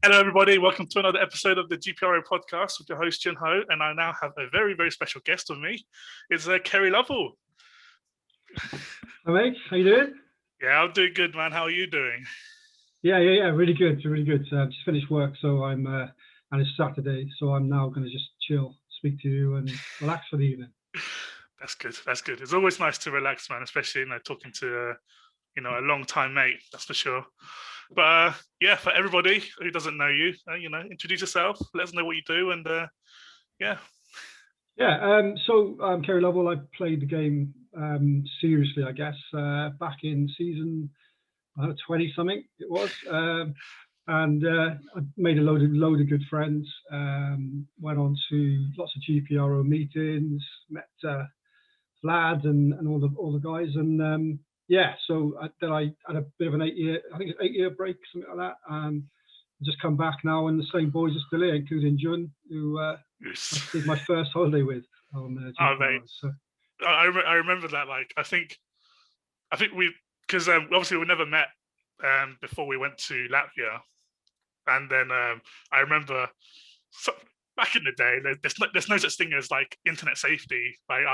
Hello, everybody. Welcome to another episode of the GPRO Podcast with your host, Jun Ho. And I now have a very, very special guest with me. It's Keri Lovell. Hi, mate. How you doing? Yeah, I'm doing good, man. How are you doing? Yeah. Really good. Just finished work, so and it's Saturday, so I'm now going to just chill, speak to you, and relax for the evening. That's good. It's always nice to relax, man, especially talking to a long time mate. That's for sure. But for everybody who doesn't know you, introduce yourself. Let us know what you do, and So I'm Keri Lovell. I played the game seriously, I guess, back in season 20 something it was, and I made a load of good friends. Went on to lots of GPRO meetings, met lads and all the guys, and so then I had a bit of an 8-year break, something like that. Just come back now, and the same boys are still here, including Jun, who I did my first holiday with on GPRO. So I remember that. Like, I think we, because obviously we never met before we went to Latvia, and then I remember back in the day, there's no such thing as like internet safety. Like,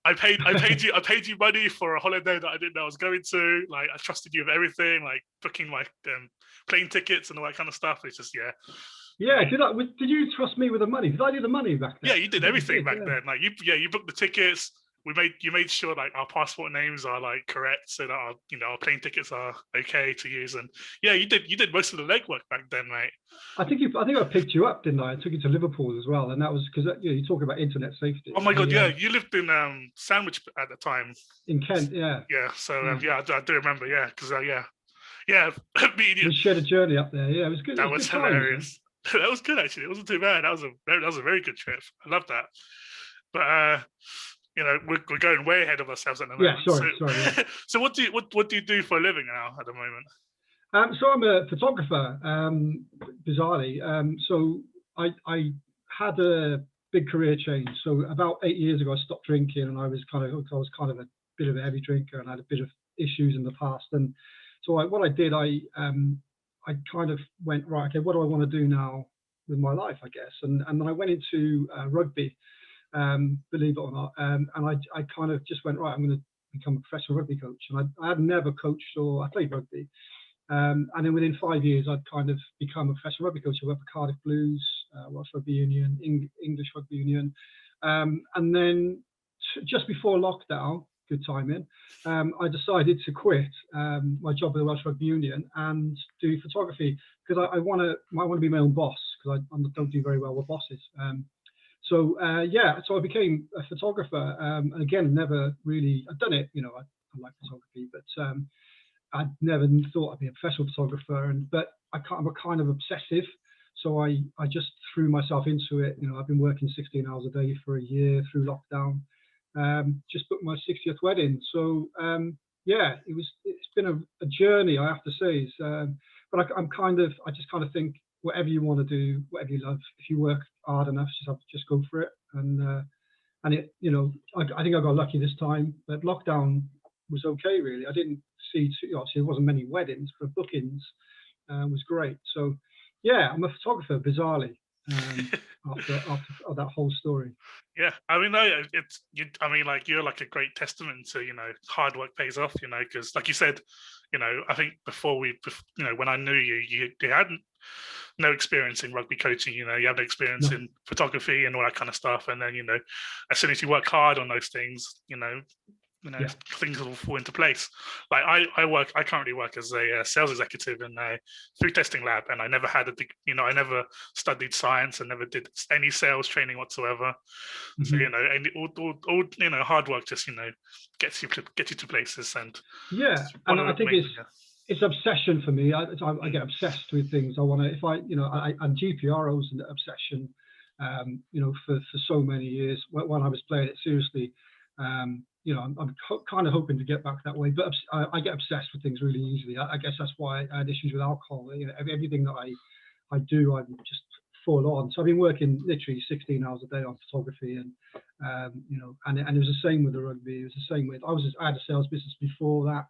I paid you money for a holiday that I didn't know I was going to. Like, I trusted you with everything, like booking my plane tickets and all that kind of stuff. It's just Yeah, did you trust me with the money? Did I do the money back then? Yeah, you did everything back then. Like, you booked the tickets. You made sure like our passport names are like correct, so that our plane tickets are okay to use. And you did most of the legwork back then, mate. I think I picked you up, didn't I? I took you to Liverpool as well, and that was because you talk about internet safety. Oh my God, you lived in Sandwich at the time. In Kent, yeah. Yeah, so I do remember, because we shared a journey up there. Yeah, it was good. That was hilarious. That was good, actually. It wasn't too bad. That was a very good trip. I love that. But we're going way ahead of ourselves at the moment. Yeah, sorry. So what do you do for a living now at the moment? So I'm a photographer, bizarrely. So I had a big career change. So about 8 years ago, I stopped drinking, and I was kind of a bit of a heavy drinker, and I had a bit of issues in the past. And so I kind of went, right, okay, what do I want to do now with my life, I guess? And then I went into rugby. Believe it or not, and I kind of just went, right, I'm going to become a professional rugby coach. And I had never coached, or I played rugby, and then within 5 years I'd kind of become a professional rugby coach. I worked for Cardiff Blues, Welsh Rugby Union, English Rugby Union, and then just before lockdown, good timing, I decided to quit my job with the Welsh Rugby Union and do photography, because I want to be my own boss, because I don't do very well with bosses. So I became a photographer, and again, never really, I'd done it, I like photography, but I'd never thought I'd be a professional photographer, but I'm kind of obsessive, so I just threw myself into it. I've been working 16 hours a day for a year through lockdown, just booked my 60th wedding, so it's been a journey, I have to say, but I just kind of think, whatever you want to do, whatever you love, if you work hard enough, just go for it. And it, I think I got lucky this time, but lockdown was okay, really. I didn't see, obviously there wasn't many weddings, but bookings was great. So I'm a photographer, bizarrely, after that whole story. Yeah, I mean, you're like a great testament to, hard work pays off, because like you said, I think before when I knew you hadn't no experience in rugby coaching, you have no experience in photography and all that kind of stuff. And then, as soon as you work hard on those things, things will fall into place. Like I currently work as a sales executive in a food testing lab, and I never had I never studied science and never did any sales training whatsoever. Mm-hmm. So, and all hard work just, gets you to places. And and I think it's obsession for me. I get obsessed with things. I want to, and GPRO was an obsession, for so many years when I was playing it seriously. I'm kind of hoping to get back that way, but I get obsessed with things really easily. I guess that's why I had issues with alcohol. Everything that I do, I'm just full on. So I've been working literally 16 hours a day on photography, and and it was the same with the rugby. It was the same with I had a sales business before that.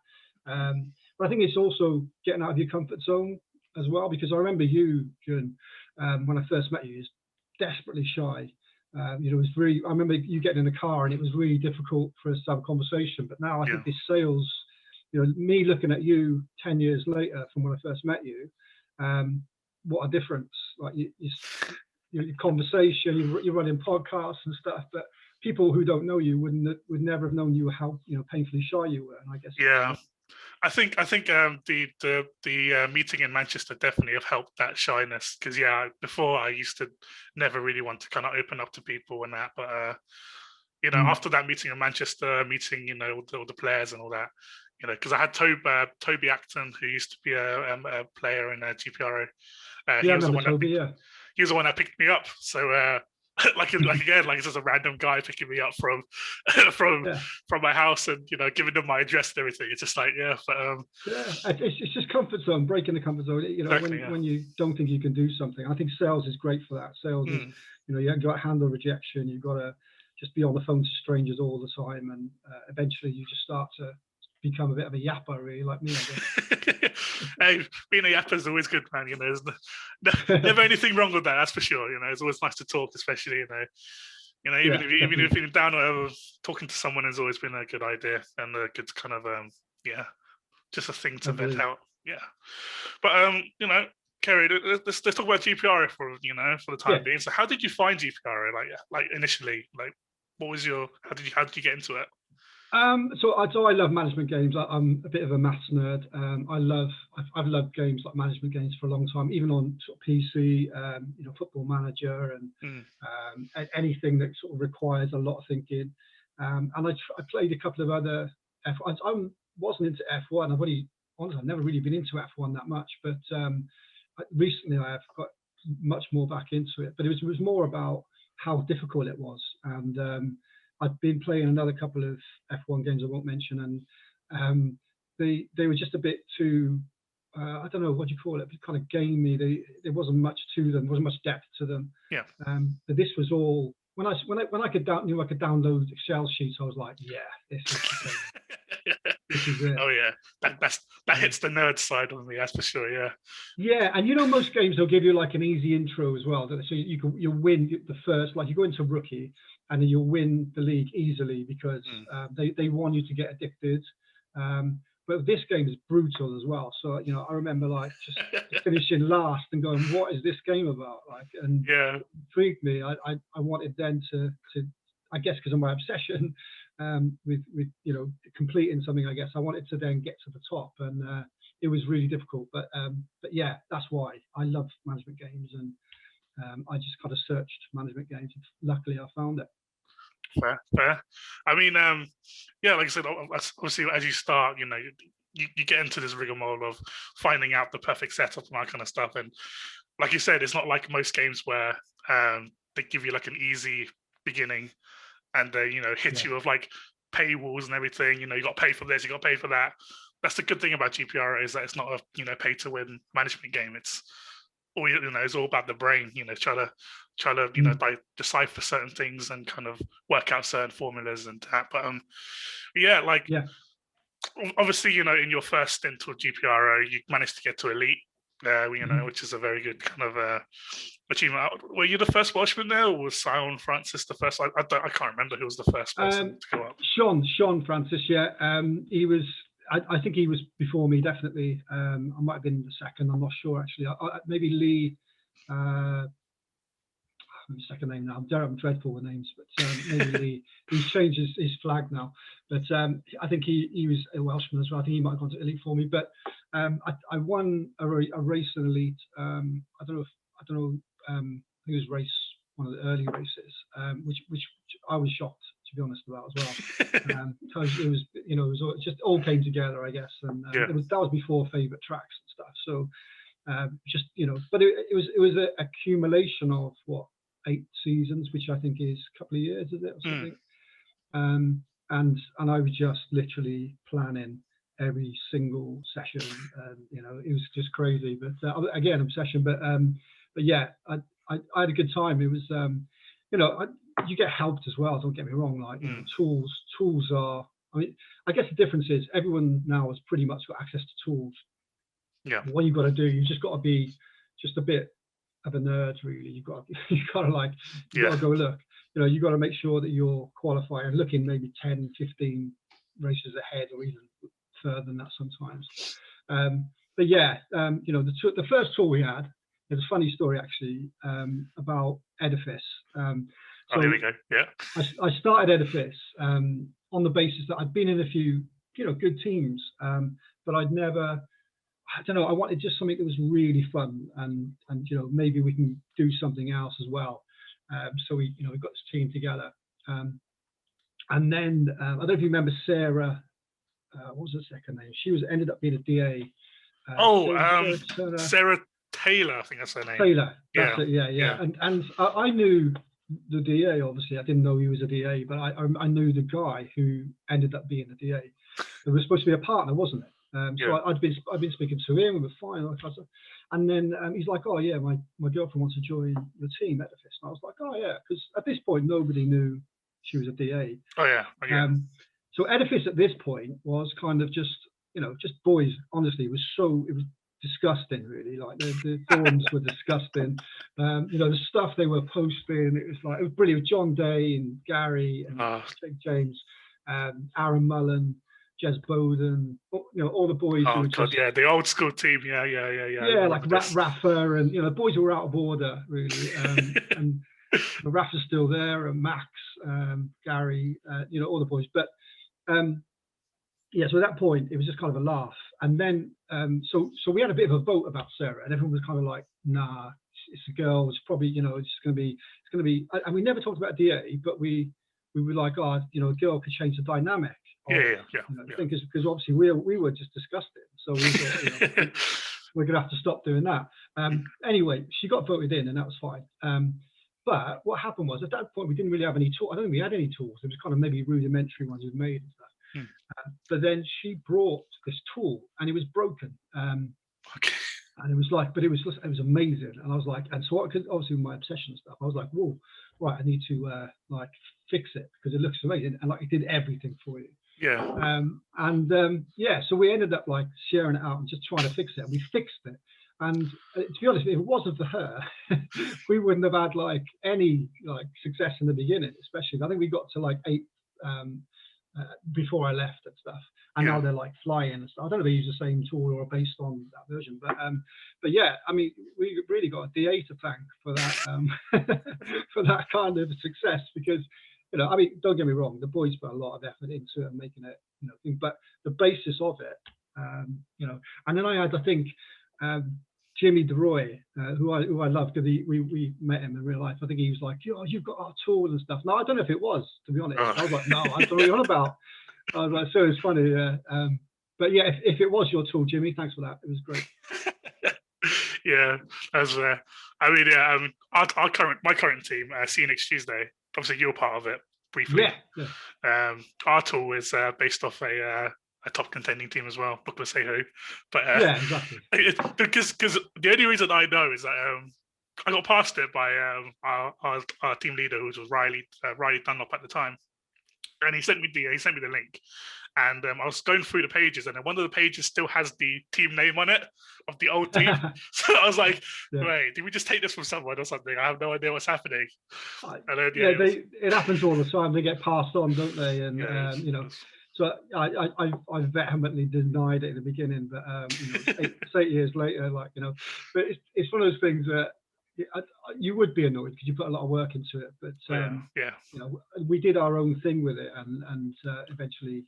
But I think it's also getting out of your comfort zone. as well, because I remember you, Jun, when I first met you, was desperately shy. It was really. I remember you getting in the car, and it was really difficult for us to have a conversation. But now I think this sales, me looking at you 10 years later from when I first met you, what a difference! Like your conversation, you're running podcasts and stuff, but people who don't know you would never have known you how painfully shy you were. And I guess I think the meeting in Manchester definitely have helped that shyness, because before I used to never really want to kind of open up to people and that, but after that meeting in Manchester, meeting all the players and all that, because I had Toby Acton, who used to be a player in GPRO. He was the one that picked me up. So like it's just a random guy picking me up from my house and giving them my address and everything. It's just like it's just comfort zone, breaking the comfort zone. Exactly, when you don't think you can do something. I think sales is great for that. Sales is you haven't got to handle rejection. You've got to just be on the phone to strangers all the time, and eventually you just start to become a bit of a yapper, really, like me, I guess. Hey, being a yapper is always good, man. There's never anything wrong with that. That's for sure. It's always nice to talk, especially even if you're down or whatever, talking to someone has always been a good idea and a good kind of just a thing to vet out. Yeah, but Keri, let's talk about GPRO for the time being. So, how did you find GPRO? Like initially, what was how did you get into it? So I love management games. I'm a bit of a maths nerd. I've loved games like management games for a long time, even on sort of PC, Football Manager and anything that sort of requires a lot of thinking. And I played a couple of other F1. I wasn't into F1. I've never really been into F1 that much, but recently I have got much more back into it. But it was more about how difficult it was, and I've been playing another couple of F1 games I won't mention, and they were just a bit too, I don't know, what do you call it, kind of gamey. There wasn't much to them, there wasn't much depth to them. Yeah. But this was all, when I knew I could download Excel sheets, I was like, this is the thing. This is it. Oh yeah, that hits the nerd side of me, that's for sure. Yeah, and most games they'll give you like an easy intro as well, so you'll win the first, like you go into rookie and then you'll win the league easily because they want you to get addicted. But this game is brutal as well. So I remember like just finishing last and going, "What is this game about?" And it intrigued me. I wanted then to I guess because of my obsession with completing something. I guess I wanted to then get to the top, and it was really difficult. But yeah, that's why I love management games, and I just kind of searched management games. Luckily, I found it. Fair. I mean, like I said, obviously, as you start, you get into this rigmarole of finding out the perfect setup and that kind of stuff. And like you said, it's not like most games where they give you like an easy beginning and they, hit you with like paywalls and everything. You got to pay for this, you got to pay for that. That's the good thing about GPRO, is that it's not a pay to win management game. It's all it's all about the brain. Try to decipher certain things and kind of work out certain formulas and that. But obviously, in your first stint with GPRO, you managed to get to elite. Which is a very good kind of achievement. Were you the first Welshman there, or was Sion Francis the first? I can't remember who was the first person to go up. Sean Francis, yeah. He was. I think he was before me, definitely. I might have been the second. I'm not sure actually. Maybe Lee. Second name now. I'm dreadful with names, but maybe Lee. He's changed his flag now. But I think he was a Welshman as well. I think he might have gone to elite for me. But I won a race in elite. I don't know. I think it was one of the early races, which I was shocked, to be honest, about as well. Because it was just all came together, I guess, and that was before favourite tracks and stuff. So but it was an accumulation of 8 seasons, which I think is a couple of years, is it, or something? And I was just literally planning every single session, and it was just crazy. But again, obsession. But yeah, I had a good time. It was you get helped as well. Don't get me wrong. Like tools are. I mean, I guess the difference is everyone now has pretty much got access to tools. Yeah. What you've got to do, you've just got to be just a bit of a nerd, really. You've got to like, you've got to go, look, you've got to make sure that you're qualifying and looking maybe 10, 15 races ahead, or even further than that sometimes. But yeah, the first tour we had, there's a funny story actually about Edifice. So here we go. Yeah. I started Edifice on the basis that I'd been in a few, good teams, but I'd never, I don't know, I wanted just something that was really fun, and maybe we can do something else as well. So we got this team together, and then I don't know if you remember Sarah. What was her second name? She ended up being a DA. Sarah Taylor, I think that's her name. Taylor, that's it. Yeah. And I knew the DA. Obviously, I didn't know he was a DA, but I knew the guy who ended up being a DA. It was supposed to be a partner, wasn't it? So I'd been speaking to him. We were fine, and then he's like, "Oh yeah, my girlfriend wants to join the team, Edifice." And I was like, "Oh yeah," because at this point nobody knew she was a DA. Oh yeah. So Edifice at this point was kind of just boys. Honestly, it was disgusting, really. Like the forums were disgusting. The stuff they were posting, it was brilliant. John Day and Gary and James, Aaron Mullen, Jez Bowden, all the boys. Oh God, the old school team. Yeah. Yeah, like Rafa, and the boys were out of order, really. And Rafa's still there, and Max, Gary, all the boys. But so at that point it was just kind of a laugh. And then so we had a bit of a vote about Sarah, and everyone was kind of like, nah, it's a girl, it's probably it's gonna be, and we never talked about DA, but we were like, a girl could change the dynamic of, because obviously we were just disgusted, so we thought, we're gonna have to stop doing that. Anyway, she got voted in, and that was fine. But what happened was, at that point we didn't really have any tools. I don't think we had any tools. It was kind of maybe rudimentary ones we'd made and stuff. But then she brought this tool, and it was broken. Okay. And it was it was amazing. And I was like, and so because obviously with my obsession and stuff, I was like, whoa, right, I need to fix it because it looks amazing, and it did everything for you. Yeah. So we ended up sharing it out and just trying to fix it, and we fixed it. And to be honest, if it wasn't for her, we wouldn't have had any success in the beginning, especially. I think we got to 8 before I left and stuff, and now they're flying and stuff. I don't know if they use the same tool or based on that version, but yeah, I mean, we really got a DA to thank for that for that kind of success, because I mean, don't get me wrong, the boys put a lot of effort into it and making it thing, but the basis of it, and then I had, I think, Jimmy DeRoy, who I love, because we met him in real life. I think he was like, you've got our tool and stuff. No, I don't know if it was, to be honest. I was like, no, I don't know what you're on about. I was like, so it's funny, yeah. But yeah, if it was your tool, Jimmy, thanks for that. It was great. Yeah, as I mean, yeah, my current team, see you next Tuesday. Obviously, you're part of it briefly. Yeah. Our tool is based off a top contending team as well. Not going to say who, but yeah, exactly. Because the only reason I know is that I got passed it by our team leader, who was Riley Dunlop at the time, and he sent me the link, and I was going through the pages, and then one of the pages still has the team name on it of the old team. So I was like, wait, did we just take this from someone or something? I have no idea what's happening. It happens all the time. They get passed on, don't they? And so I vehemently denied it in the beginning, but it's 8 years later, but it's one of those things that you would be annoyed because you put a lot of work into it. But we did our own thing with it, and eventually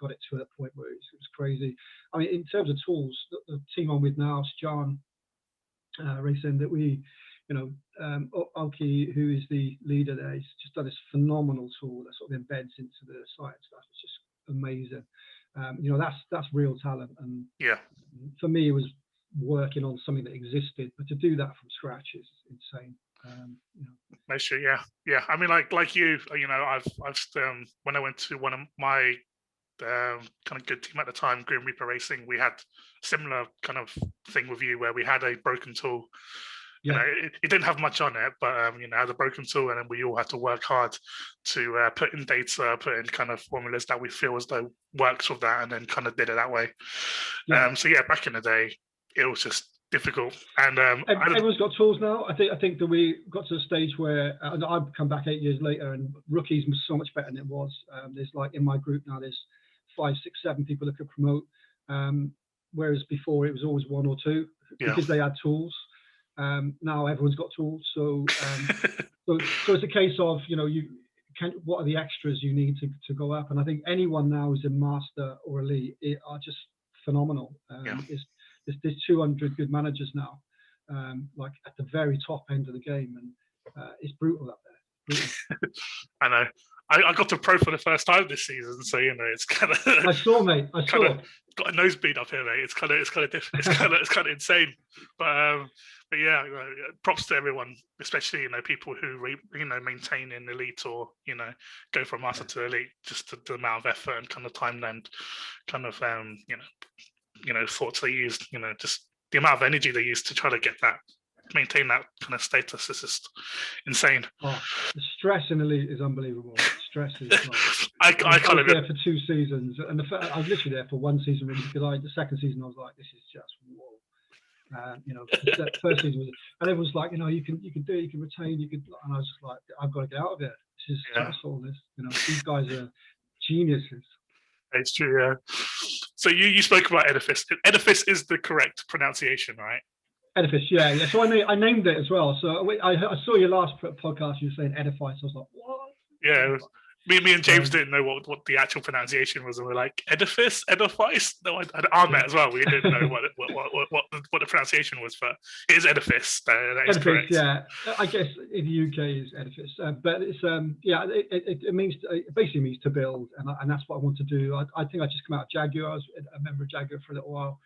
got it to a point where it was crazy. I mean, in terms of tools, the team I'm with now, John Racing, that we, Alki, who is the leader there, he's just done this phenomenal tool that sort of embeds into the site and stuff. It's just amazing. That's real talent, and for me it was working on something that existed, but to do that from scratch is insane. Sure, yeah. I mean, like you, I've when I went to one of my kind of good team at the time, Grim Reaper Racing, we had similar kind of thing with you where we had a broken tool. It didn't have much on it, but had a broken tool, and then we all had to work hard to put in data, put in kind of formulas that we feel as though works with that, and then kind of did it that way. So back in the day, it was just difficult. And everyone's got tools now. I think that we got to the stage where I've come back 8 years later, and rookies was so much better than it was. There's like in my group now, there's 5, 6, 7 people that could promote, whereas before it was always 1 or 2 because they had tools. Now everyone's got tools, so it's a case of what are the extras you need to go up, and I think anyone now who's in master or elite are just phenomenal. There's 200 good managers now, like at the very top end of the game, and it's brutal up there. Brutal. I know. I got to pro for the first time this season, so it's kind of. I saw, mate. I saw. Got a nosebleed up here, mate. It's kind of insane, but yeah, props to everyone, especially people who maintain in elite or go from master to elite. Just the amount of effort and kind of time and kind of thoughts they used. Just the amount of energy they used to try to maintain that kind of status is just insane. Oh, the stress in elite is unbelievable. Stress is I kind of there for 2 seasons, and I was literally there for 1 season really, because the second season I was like, this is just whoa. The first season was, and everyone's like, you can do it, you can retain, you could, and I was just like, I've got to get out of it. This is stressful. These guys are geniuses. It's true, yeah. So you spoke about edifice. Edifice is the correct pronunciation, right? Edifice, yeah. So I named it as well. So I saw your last podcast. You were saying edifice. I was like, what? Yeah. Me and James didn't know what the actual pronunciation was, and we're like, edifice. No, Ahmet as well. We didn't know what the pronunciation was, but it is edifice. That is edifice, correct. Yeah. I guess in the UK is edifice, but it's it means it basically means to build, and that's what I want to do. I think I just come out of Jaguar. I was a member of Jaguar for a little while.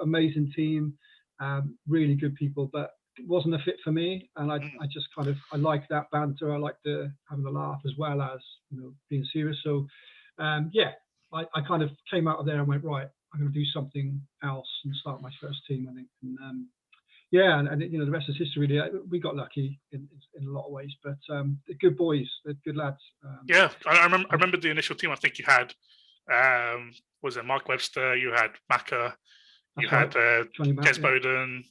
Amazing team, really good people, but it wasn't a fit for me, and I just I like that banter. I like having a laugh as well as being serious. So I kind of came out of there and went, right, I'm going to do something else and start my first team, I think. And the rest is history. Really. We got lucky in a lot of ways, but they're good boys, they're good lads. I remember the initial team. I think you had was it Mark Webster? You had Macca. You had Jez Bowden.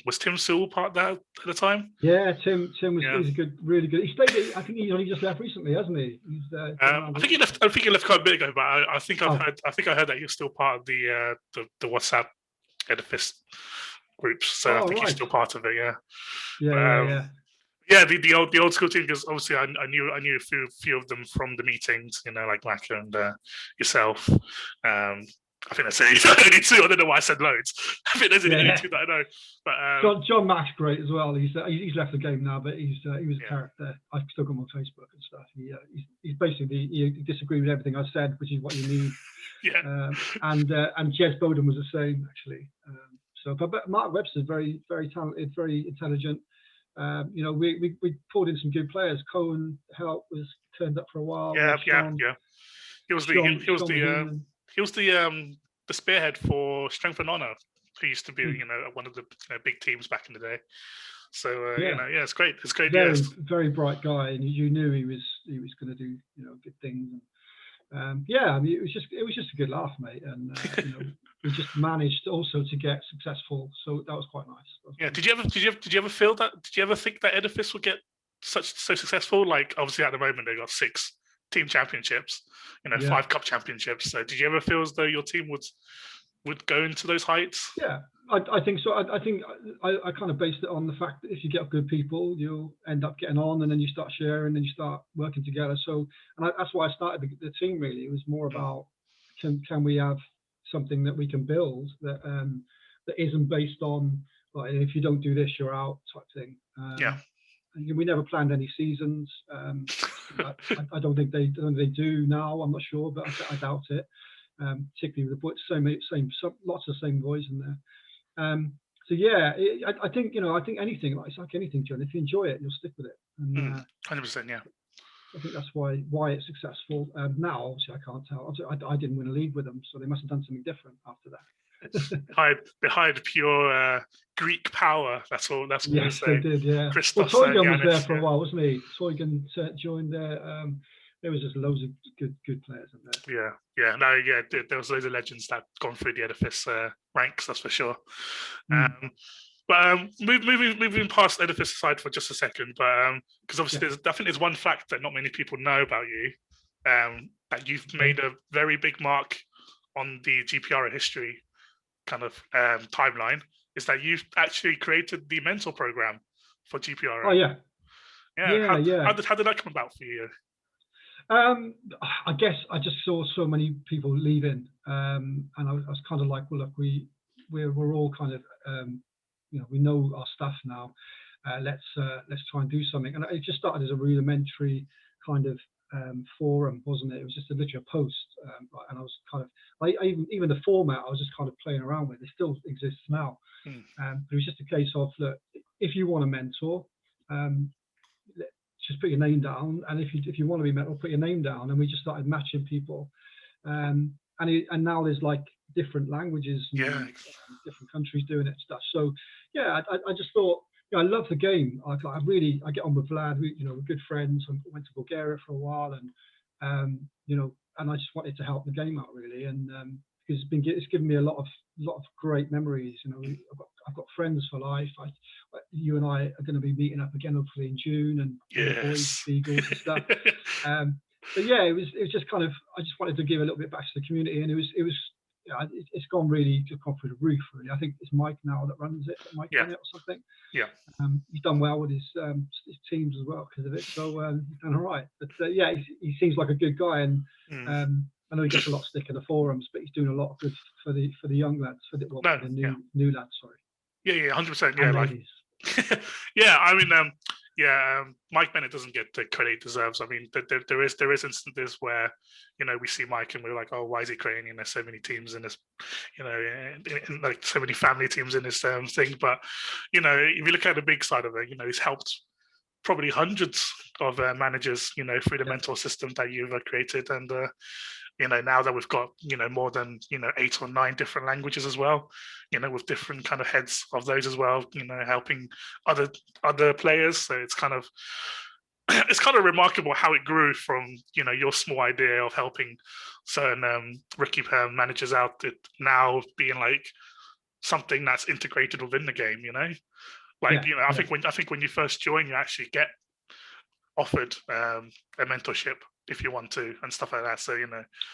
Was Tim Sewell part of that at the time? Yeah, Tim was really good. He stayed. I think he only just left recently, hasn't he? I think he left. I think he left quite a bit ago, but I think I heard that he was still part of the WhatsApp edifice groups. So I think he's still part of it. Yeah. Yeah. Yeah, the old school team, because obviously I knew a few of them from the meetings, like Macca and yourself. I think that's only 2. I don't know why I said loads. I think there's only 2 that I know. But John Mack's great as well. He's left the game now, but he was a character. I've still got him on Facebook and stuff. He's basically he disagreed with everything I said, which is what you need. Yeah. And Jez Bowden was the same actually. But Mark Webster's very, very talented, very intelligent. We pulled in some good players. Cohen was turned up for a while. Yeah. He was the spearhead for Strength and Honor, who used to be one of the big teams back in the day. So it's great. It's great. Very, very bright guy, and you knew he was going to do good things. And, it was just a good laugh, mate, and we just managed also to get successful. So that was quite nice. Did you ever feel that? Did you ever think that edifice would get so successful? Like obviously at the moment they got 6 team championships, 5 cup championships. So did you ever feel as though your team would go into those heights? Yeah, I think so. I think I kind of based it on the fact that if you get good people, you'll end up getting on, and then you start sharing, and you start working together. So, that's why I started the team. Really, it was more about can we have something that we can build that isn't based on like if you don't do this, you're out type thing. And we never planned any seasons. I don't think they do now. I'm not sure, but I doubt it. Particularly with the boys, lots of same boys in there. I think anything it's like anything, John. If you enjoy it, you'll stick with it. 100%, yeah. I think that's why it's successful. Now, obviously, I can't tell. I didn't win a league with them, so they must have done something different after that. Behind pure Greek power. That's all. That's what yes, they did. Yeah. Christos Toygan was there for a while, wasn't he? Toygan joined there. there was just loads of good players in there. There was loads of legends that gone through the edifice ranks, that's for sure. Moving past edifice aside for just a second, but because obviously I think there's one fact that not many people know about you, that you've made a very big mark on the GPRO history kind of timeline, is that you've actually created the mentor program for GPRO. Oh yeah. How did that come about for you? I guess I just saw so many people leaving, and I was kind of like, well, look, we're all kind of, we know our stuff now. Let's try and do something. And it just started as a rudimentary kind of forum, wasn't it? It was just literally a post, and I was kind of, even the format, I was just kind of playing around with. It still exists now, but it was just a case of, look, if you want a mentor, just put your name down, and if you want to be mentor, put your name down. And we just started matching people, and now there's like different languages, and different countries doing it and stuff. So I just thought, I love the game. I get on with Vlad. We're good friends. I went to Bulgaria for a while, and and I just wanted to help the game out really, and because it's given me a lot of great memories. I've got friends for life. You and I are going to be meeting up again hopefully in June, and the boys, Beagles and stuff. But yeah, it was just kind of, I just wanted to give a little bit back to the community, and it's gone through the roof really. I think it's Mike now that runs it, Mike Bennett or something. Yeah. He's done well with his teams as well because of it. So he's done all right. But he seems like a good guy, and I know he gets a lot of stick in the forums, but he's doing a lot of good for the young lads, for the new lads. Sorry. 100%. Mike Bennett doesn't get the credit he deserves. I mean, there is instances where, we see Mike and we're like, oh, why is he creating? There's so many teams in this, and like so many family teams in this thing. But, if you look at the big side of it, he's helped probably hundreds of managers, through the mentor system that you've created. And, now that we've got, more than, 8 or 9 different languages as well, with different kind of heads of those as well, helping other players. So it's kind of remarkable how it grew from, your small idea of helping certain rookie managers out to now being like something that's integrated within the game, I think when you first join, you actually get offered a mentorship if you want to and stuff like that. So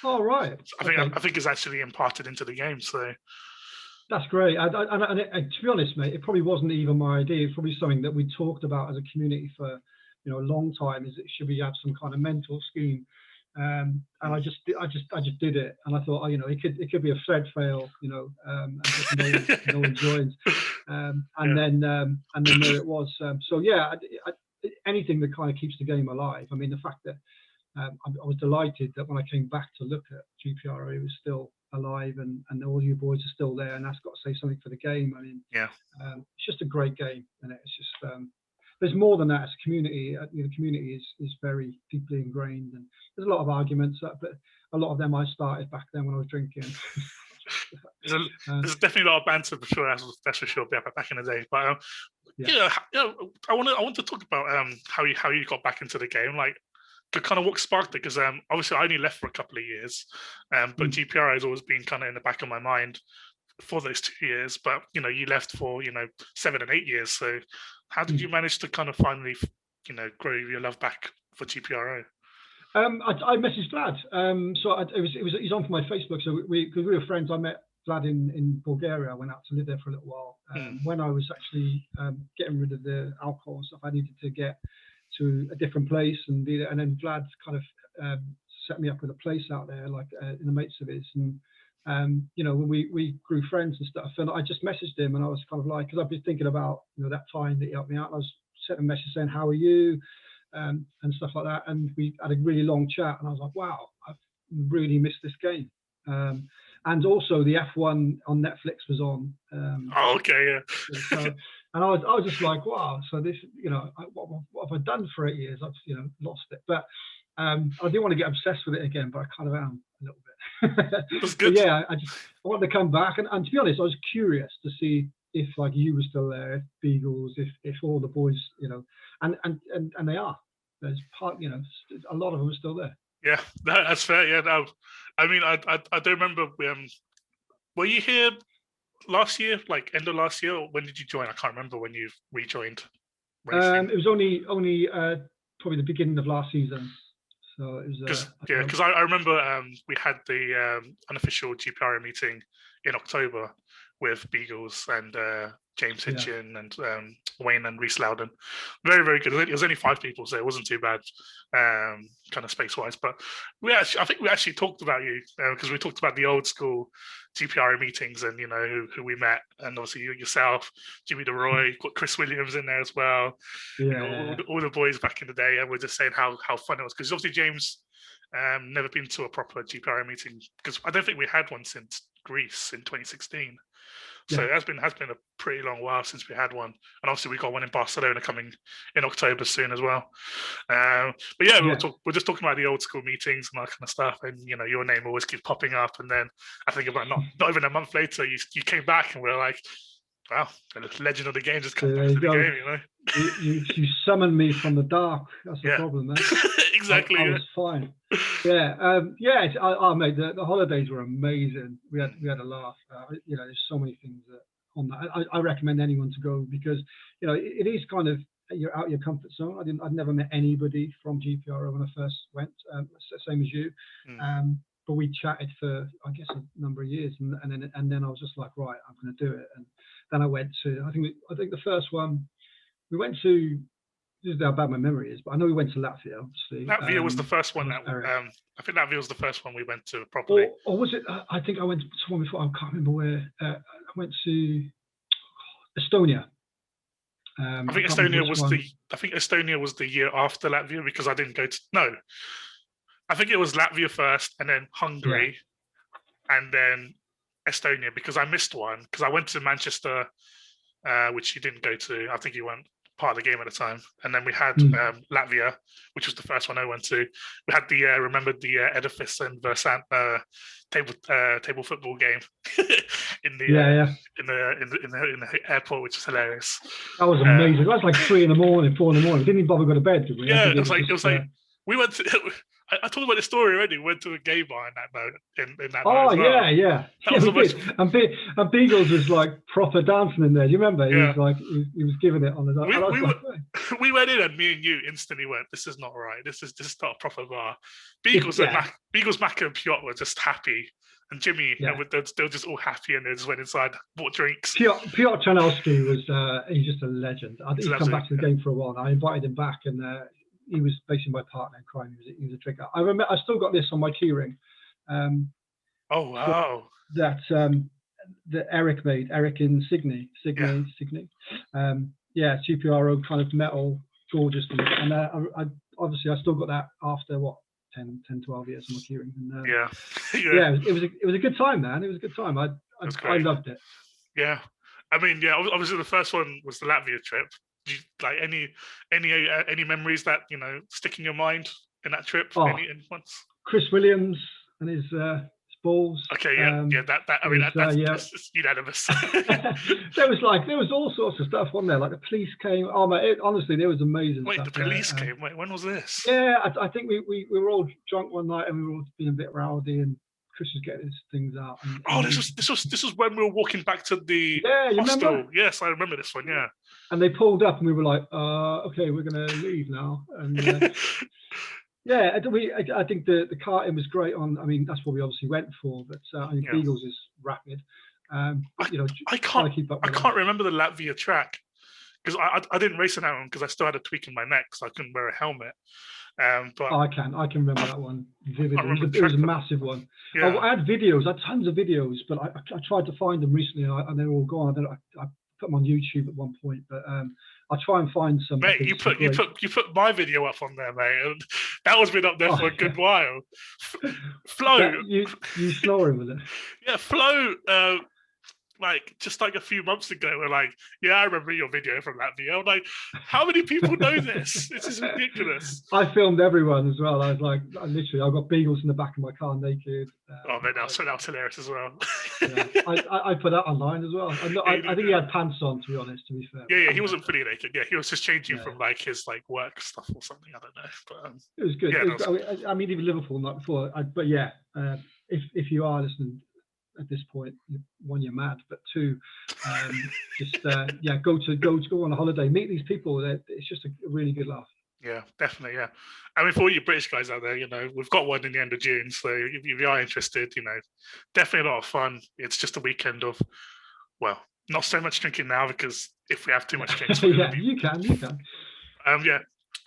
Oh right. I think it's actually imparted into the game. So that's great. And to be honest, mate, it probably wasn't even my idea. It's probably something that we talked about as a community for a long time. Is that should we have some kind of mentor scheme? And I just did it, and I thought, it could be a thread fail, and just no one joins, and then there it was. So yeah, anything that kind of keeps the game alive. I mean, the fact that I was delighted that when I came back to look at GPRO, it was still alive, and all you boys are still there, and that's got to say something for the game. I mean, it's just a great game, and it's just. There's more than that as a community. The community is very deeply ingrained, and there's a lot of arguments, but a lot of them I started back then when I was drinking. There's definitely a lot of banter for sure. That's for sure. Back in the day, but I want to talk about how you got back into the game, like kind of what sparked it, because obviously I only left for a couple of years, but GPRO has always been kind of in the back of my mind for those 2 years. But you left for 7 and 8 years, so how did you manage to kind of finally grow your love back for GPRO? I messaged Vlad. He's on for my Facebook. So because we were friends, I met Vlad in Bulgaria. I went out to live there for a little while. When I was actually getting rid of the alcohol and stuff, I needed to get to a different place and be there. And then Vlad kind of set me up with a place out there, like in the mates of his. And when we grew friends and stuff, and I just messaged him, and I was kind of like, because I've been thinking about that time that he helped me out. I was sent a message saying, "How are you?" And stuff like that. And we had a really long chat, and I was like, "Wow, I've really missed this game." And also the F1 on Netflix was on. Okay, yeah. So, and I was just like, "Wow!" So this, what have I done for 8 years? I've lost it, but I didn't want to get obsessed with it again, but I kind of am a little bit. That's good. Yeah, I wanted to come back, and to be honest, I was curious to see if like you were still there, if Beagles, if all the boys, and they are. there's a lot of them are still there. Yeah, that's fair. Yeah, no, I mean, I don't remember. Were you here last year, like end of last year, or when did you join? I can't remember when you rejoined racing. It was only probably the beginning of last season. So it was because I remember we had the unofficial GPRO meeting in October with Beagles and James Hitchin and Wayne and Reese Loudon. Very, very good. It was only 5 people, so it wasn't too bad, kind of space-wise. But I think we actually talked about you because we talked about the old school GPRO meetings and, you know, who we met. And obviously yourself, Jimmy DeRoy, got Chris Williams in there as well. Yeah. You know, all the boys back in the day. And we're just saying how fun it was. Because obviously James never been to a proper GPRO meeting because I don't think we had one since Greece in 2016. So it has been a pretty long while since we had one, and obviously we got one in Barcelona coming in October soon as well. But we're just talking about the old school meetings and that kind of stuff, and you know your name always keeps popping up. And then I think about not even a month later, you came back, and we're like, wow, the legend of the game just come back to the game, you know. You summoned me from the dark. That's the problem, man. Exactly. I was fine. Yeah, mate. The holidays were amazing. We had a laugh. You know, there's so many things on that. I recommend anyone to go because you know it is kind of you're out of your comfort zone. I'd never met anybody from GPRO when I first went. Same as you. But we chatted for I guess a number of years, and then I was just like, right, I'm going to do it. And then I went to I think the first one we went to. This is how bad my memory is, but I know we went to Latvia. Obviously, Latvia was the first one that I think Latvia was the first one we went to properly. Or was it? I think I went to one before. I can't remember where. I went to Estonia. I think Estonia was the year after Latvia because I didn't go to. No, I think it was Latvia first, and then Hungary, and then Estonia because I missed one because I went to Manchester, which you didn't go to. I think you went part of the game at the time, and then we had Latvia, which was the first one I went to. We had the Edifice and Versant table football game in the airport, which was hilarious. That was amazing. That was like 3 in the morning, 4 in the morning. We didn't even bother to go to bed, did we? Yeah, it was like we went to. I told about the story already. We went to a gay bar in that boat. In that oh, boat as well. yeah. That was the most... And Beagles was like proper dancing in there. Do you remember? He was like, he was giving it on the. We went in and me and you instantly went, this is not right. This is not a proper bar. Beagles, Macca and Piotr were just happy. And Jimmy, they were just all happy and they just went inside, bought drinks. Piotr Chanowski was, he's just a legend. I think he's come back to the game for a while. I invited him back and he was basically my partner in crime. He was a drinker. I remember. I still got this on my keyring. Oh wow! That Eric made. Eric in Sydney. GPRO kind of metal, gorgeous. And I obviously I still got that after 10, 12 years on my keyring. And, it was a good time, man. It was a good time. I loved it. Yeah, I mean, obviously the first one was the Latvia trip. Like any memories that stick in your mind in that trip? Any ones? Chris Williams and his balls. Okay, that's just unanimous. there was all sorts of stuff on there. Like the police came. Oh man, honestly, there was amazing. Wait, stuff the police came. Wait, when was this? Yeah, I think we were all drunk one night and we were all being a bit rowdy and Chris was getting his things out. This was when we were walking back to the hostel. Remember? Yes, I remember this one. Yeah. And they pulled up, and we were like, "Okay, we're going to leave now." And I think the karting was great. I mean, that's what we obviously went for. But Beagles is rapid. I can't remember the Latvia track because I didn't race in that one because I still had a tweak in my neck, so I couldn't wear a helmet. But I can remember that one vividly. It was a massive one. Yeah. I had videos. I had tons of videos, but I tried to find them recently, and they're all gone. I put them on YouTube at one point, but I'll try and find some. Mate, you put my video up on there, mate, and that was been up there for a good while. Flo, you snoring with it? Yeah, Flo. like just like a few months ago were like, yeah, I remember your video from Latvia. I'm like, how many people know this? This is ridiculous. I filmed everyone as well. I was like, I've got beagles in the back of my car naked. Oh man, that was hilarious as well. Yeah, I put that online as well. I think he had pants on, to be honest. To be fair. Yeah, he wasn't fully naked. Yeah, he was just changing from like his like work stuff or something. I don't know, but it was good. Yeah, I mean, even Liverpool night before. But yeah, if you are listening at this point, one, you're mad, but two, just go on a holiday, meet these people. It's just a really good laugh. Yeah, definitely. Yeah, I mean, for all you British guys out there, we've got one in the end of June, so if you are interested, definitely a lot of fun. It's just a weekend of, well, not so much drinking now, because if we have too much drinks, yeah, you can. Yeah,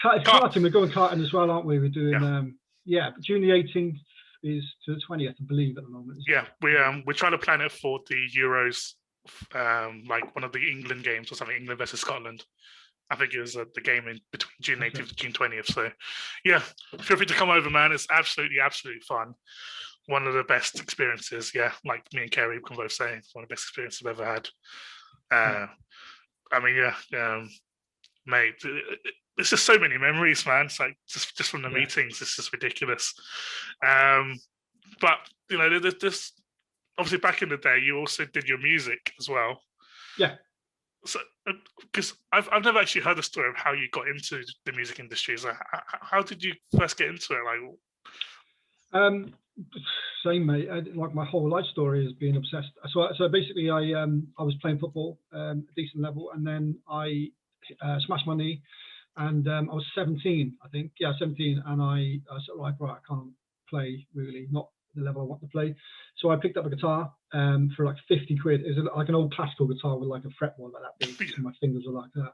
karting. We're going karting as well, aren't we? We're doing June the 18th is to the 20th, I believe, at the moment. Yeah, we're trying to plan it for the Euros, like one of the England games or something, England versus Scotland. I think it was the game in between June 18th and June 20th. So, yeah, feel free to come over, man. It's absolutely fun. One of the best experiences. Yeah, like me and Keri can both say, it's one of the best experiences I've ever had. I mean, mate, it's just so many memories, man. It's like just from the meetings, it's just ridiculous. But there's this, obviously back in the day, you also did your music as well. Yeah. So, because I've never actually heard the story of how you got into the music industry. So, how did you first get into it? Like, same, mate. Like my whole life story has been obsessed. So basically, I was playing football at a decent level, and then I smashed my knee, and I was 17, I think. Yeah, 17, and I sort of like, right, I can't play really, not the level I want to play. So I picked up a guitar for like 50 quid. It was like an old classical guitar with like a fretboard like that big, and my fingers were like that.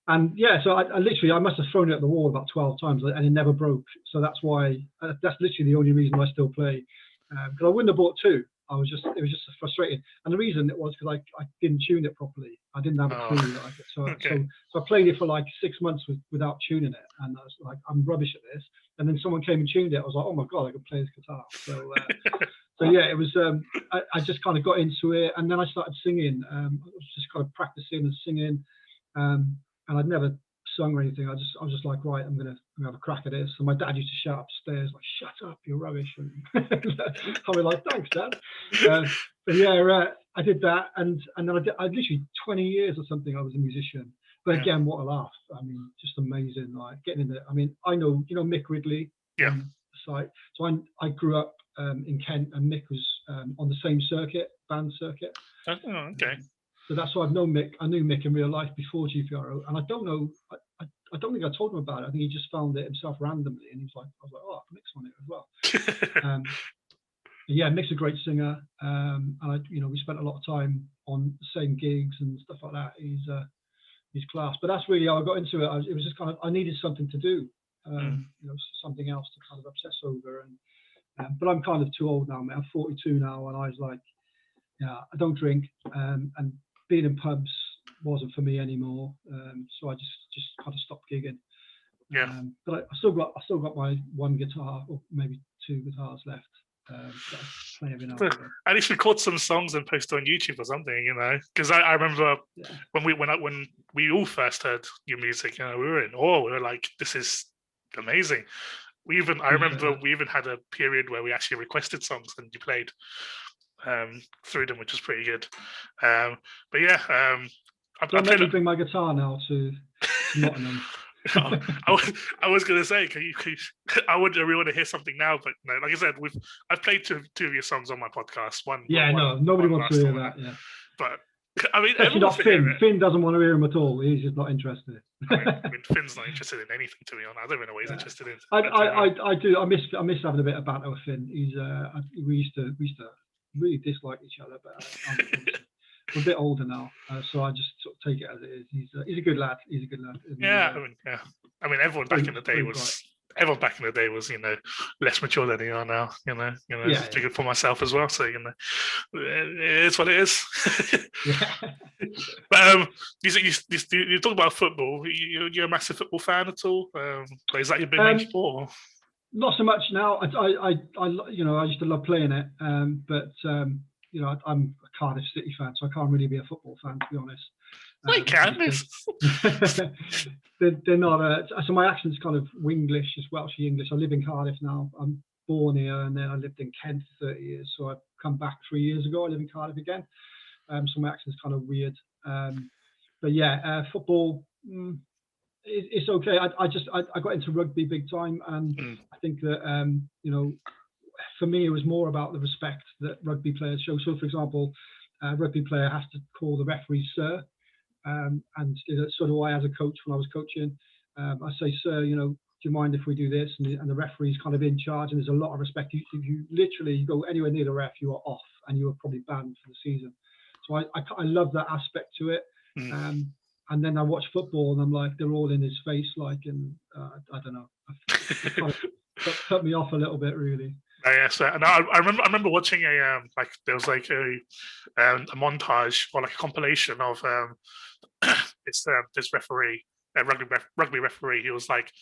And yeah, so I must have thrown it at the wall about 12 times, and it never broke. So that's why, that's literally the only reason I still play. Because I wouldn't have bought two. It was just frustrating. And the reason it was because I didn't tune it properly. I didn't have a clue. So I played it for like 6 months without tuning it. And I was like, I'm rubbish at this. And then someone came and tuned it. I was like, oh my God, I can play this guitar. So yeah, it was, I just kind of got into it. And then I started singing. I was just kind of practicing and singing. And I'd never sung or anything. I was just like, right, I'm gonna have a crack at this. And my dad used to shout upstairs, like, shut up, you're rubbish. And I was like, thanks, Dad. But yeah, I did that, and then I literally 20 years or something I was a musician. But again, what a laugh. I mean, just amazing, like getting in there. I mean, I know, Mick Ridley. Yeah. Site. So I grew up in Kent, and Mick was on the same circuit, band circuit. Oh, okay. So that's why I knew Mick in real life before GPRO, and I don't know. I don't think I told him about it. I think he just found it himself randomly, and I was like, oh, Mick's on it as well. Yeah, Mick's a great singer, and we spent a lot of time on the same gigs and stuff like that. He's class. But that's really how I got into it. It was just kind of, I needed something to do, something else to kind of obsess over. And but I'm kind of too old now, mate. I'm 42 now, and I was like, yeah, I don't drink, and being in pubs wasn't for me anymore. So I just kind of stopped gigging. Yeah. But I still got my one guitar, or maybe two guitars left. That I play every now and then. At least record some songs and post on YouTube or something, Because I remember when we all first heard your music, we were in awe. We were like, "This is amazing." I remember we even had a period where we actually requested songs and you played through them, which was pretty good. But yeah, don't let me bring my guitar now to Nottingham. I was going to say, I would really want to hear something now, but like I said, I've played two of your songs on my podcast. Nobody wants to hear that. Yeah, but I mean, especially not Finn. Finn doesn't want to hear him at all. He's just not interested. I mean, Finn's not interested in anything, to be honest. I don't even know what he's interested in. I do. I miss having a bit of banter with Finn. We used to really dislike each other, but I'm a bit older now, so I just sort of take it as it is. He's a good lad. Yeah, I mean, everyone back in the day was less mature than they are now. Speaking for myself as well, so it is what it is. But you talk about football. You're a massive football fan at all? Is that your big main sport? Not so much now. I used to love playing it, but you know, I'm a Cardiff City fan, so I can't really be a football fan, to be honest. I can. They're not. So my accent's kind of Winglish as Welsh English. I live in Cardiff now. I'm born here, and then I lived in Kent for 30 years. So I've come back 3 years ago. I live in Cardiff again. So my accent's kind of weird. But yeah, football, it's okay. I got into rugby big time, and I think that you know, for me it was more about the respect that rugby players show. So for example, a rugby player has to call the referee sir, and so do I as a coach when I was coaching. I say, sir, you know, do you mind if we do this? And the referee's kind of in charge, and there's a lot of respect. If you literally go anywhere near the ref, you are off, and you are probably banned for the season. So I love that aspect to it. And then I watch football, and I'm like, they're all in his face, like, and I don't know, it kind of cut me off a little bit, really. Yes, and I remember watching there was like a montage or like a compilation of this referee, rugby referee. He was like,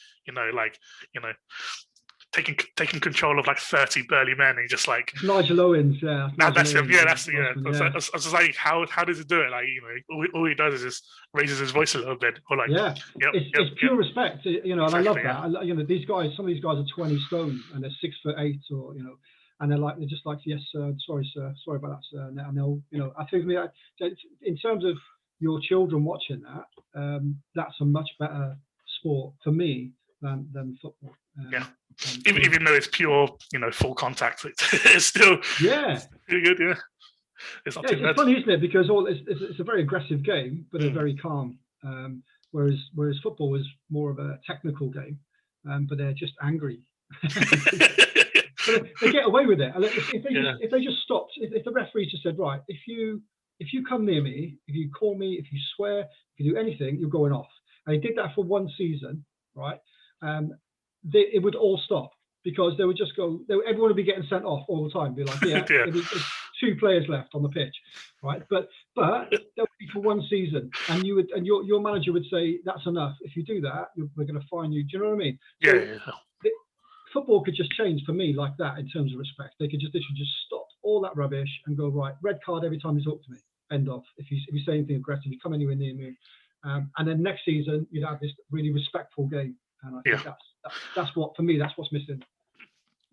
taking control of like 30 burly men, and just like Nigel Owens, yeah. That's him. Yeah, that's yeah. I was just like, how does he do it? Like, you know, all he does is just raises his voice a little bit, or like, it's pure respect, you know. And exactly, I love that. You know, these guys, some of these guys are 20 stone, and they're 6'8", or you know, and they're just like, yes, sir, sorry, sir, sorry about that, sir. And they'll, you know, I think in terms of your children watching that, that's a much better sport for me than football. Even though it's pure, you know, full contact, it's still pretty good. Yeah, it's not too bad. It's funny, isn't it? Because it's a very aggressive game, but they're very calm. Whereas football is more of a technical game, but they're just angry. But they get away with it. And if they just stopped, if the referee just said, right, if you come near me, if you call me, if you swear, if you do anything, you're going off. And he did that for one season, right? It would all stop, because they would just go. Everyone would be getting sent off all the time. Be like, there's 2 players left on the pitch, right? But that would be for one season, and your manager would say, that's enough. If you do that, we're going to fine you. Do you know what I mean? Football could just change for me like that in terms of respect. They could just stop all that rubbish and go, right, red card every time you talk to me. End off. If you say anything aggressive, you come anywhere near me, and then next season you'd have this really respectful game. And I think that's what, for me, that's what's missing.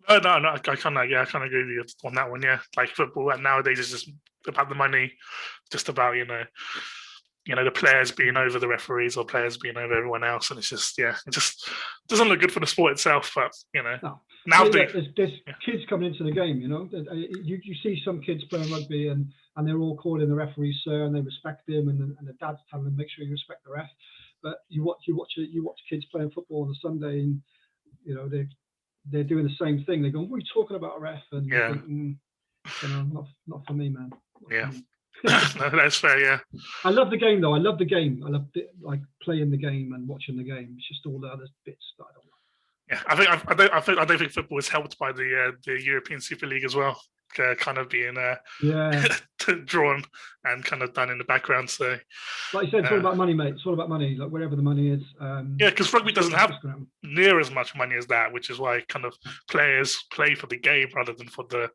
No, I kind of agree with you on that one. Yeah, like football, and nowadays it's just about the money, just about you know the players being over the referees or players being over everyone else, and it's just it just doesn't look good for the sport itself. But you know, now there's kids coming into the game. You know, you see some kids playing rugby, and they're all calling the referee sir, and they respect him, and the dad's telling them, make sure you respect the ref. But you watch kids playing football on a Sunday, and you know they're doing the same thing. They're going, "What are you talking about, ref?" And you think, you know, not for me, man. No, that's fair. Yeah, I love the game though. I love the game. I love like playing the game and watching the game. It's just all the other bits that I don't like. Yeah, I don't think football is helped by the European Super League as well. Kind of being drawn and kind of done in the background. So, like you said, it's all about money, mate. It's all about money. Like wherever the money is. Because rugby doesn't have near as much money as that, which is why kind of players play for the game rather than for the,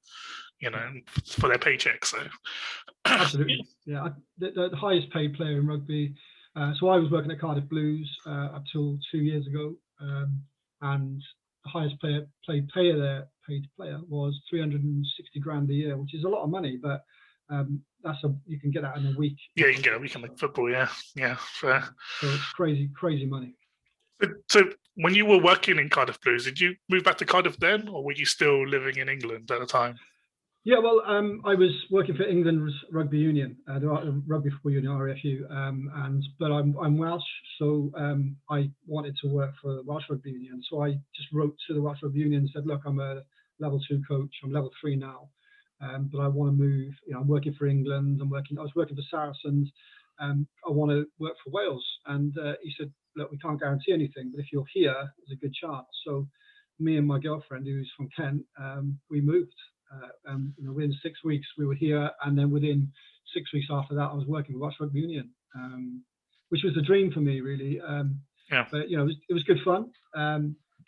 you know, for their paycheck. So, absolutely, yeah. The highest paid player in rugby. So I was working at Cardiff Blues up till 2 years ago, and the highest paid player was 360 grand a year, which is a lot of money, but you can get that in a week. Yeah, you can get a week in football. Yeah, fair. So it's crazy money. So when you were working in Cardiff Blues, did you move back to Cardiff then, or were you still living in England at the time? Yeah, well, I was working for England's rugby union, the Rugby Football Union, RFU, but I'm Welsh, so I wanted to work for the Welsh Rugby Union. So I just wrote to the Welsh Rugby Union and said, look, I'm a level 2 coach. I'm level 3 now, but I want to move. You know, I'm working for England. I was working for Saracens. I want to work for Wales. And he said, look, we can't guarantee anything, but if you're here, there's a good chance. So me and my girlfriend, who's from Kent, we moved. You know, within 6 weeks we were here, and then within 6 weeks after that I was working with Welsh Rugby Union, which was a dream for me, really. But you know, it was good fun.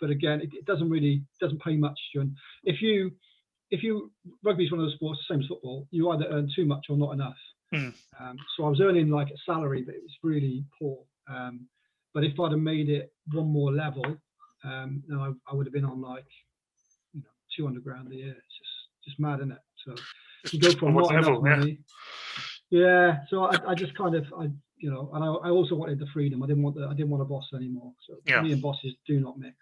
But again, it doesn't pay much, Jun. If you rugby is one of those sports, the same as football. You either earn too much or not enough. Mm. So I was earning like a salary, but it was really poor. But if I'd have made it one more level, then I would have been on like 200 grand a year. It's just mad, isn't it? So you go from not enough money. Yeah. So I just kind of and I also wanted the freedom. I didn't want a boss anymore. So me and bosses do not mix.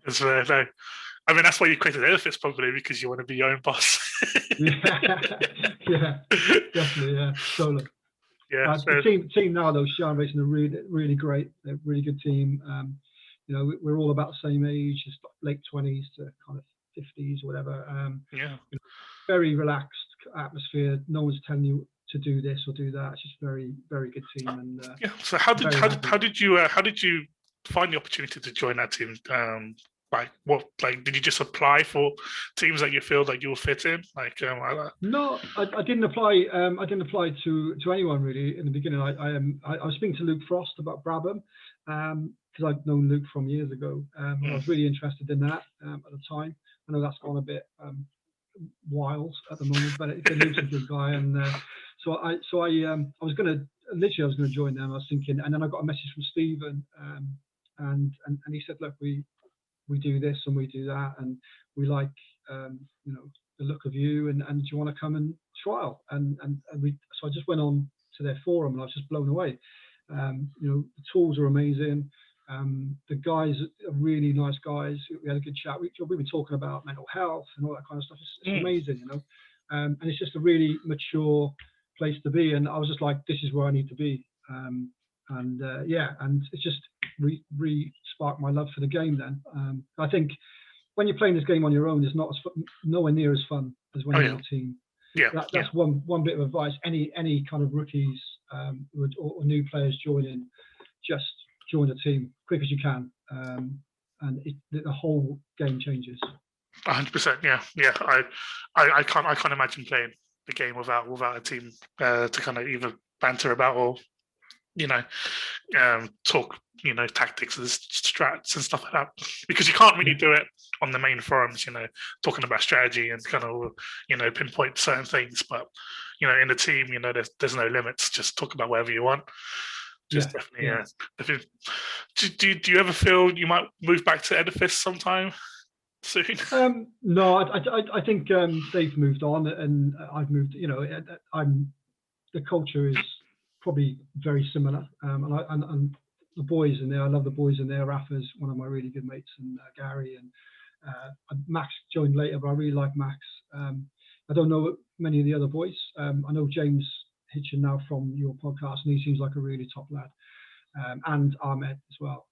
That's no. I mean, that's why you created Elephants, probably because you want to be your own boss. yeah, definitely, yeah, totally. Yeah, the team now though, Sean Racing are really great. They're a really good team. We're all about the same age, just late 20s to kind of 50s, whatever. Very relaxed atmosphere. No one's telling you to do this or do that. It's just very, very good team. And So how did you find the opportunity to join that team? Did you just apply for teams that you feel that you will fit in? No, I didn't apply. I didn't apply to anyone really in the beginning. I was speaking to Luke Frost about Brabham because I'd known Luke from years ago. I was really interested in that at the time. I know that's gone a bit wild at the moment, but Luke's a good guy, and so I was going to join them. I was thinking, and then I got a message from Stephen, and he said, look, we do this and we do that, and we like the look of you, and do you want to come and trial? And so I just went on to their forum, and I was just blown away. The tools are amazing. The guys are really nice guys. We had a good chat. We were talking about mental health and all that kind of stuff. It's amazing, and it's just a really mature place to be. And I was just like, this is where I need to be. And it's just re-sparked my love for the game then. I think when you're playing this game on your own, it's nowhere near as fun as when you're in a team. That's one bit of advice. Any kind of rookies or new players joining, just join a team quick as you can, and the whole game changes. 100%. Yeah. I can't imagine playing the game without a team to kind of either banter about or talk tactics and strats and stuff like that, because you can't really do it on the main forums, talking about strategy and kind of pinpoint certain things, but in the team, there's no limits, just talk about whatever you want. Definitely. Do you ever feel you might move back to Edifice sometime soon? No, I think they've moved on and I've moved. The culture is probably very similar, and the boys in there. I love the boys in there. Rafa's one of my really good mates, and Gary and Max joined later, but I really like Max. I don't know many of the other boys. I know James Hitchin now from your podcast, and he seems like a really top lad, and Ahmed as well.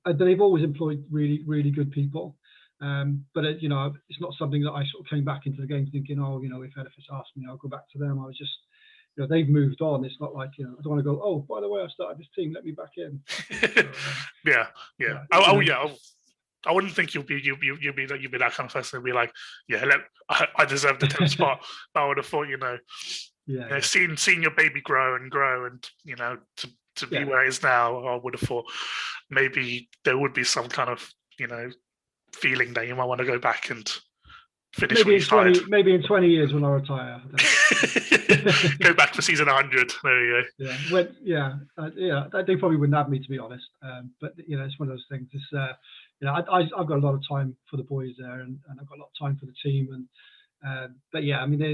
They've always employed really, really good people, but it's not something that I sort of came back into the game thinking, if Edifice asked me, I'll go back to them. I was just, they've moved on. It's not like, I don't want to go, oh, by the way, I started this team, let me back in. I wouldn't think you'd be that kind of person to be like, I deserve the 10th spot. But I would have thought, seeing your baby grow and to be where it is now, I would have thought maybe there would be some kind of feeling that you might want to go back and finish. Maybe in 20 years when I retire. Go back for season 100. There you go. They probably wouldn't have me, to be honest. But it's one of those things. It's I've got a lot of time for the boys there, and I've got a lot of time for the team. And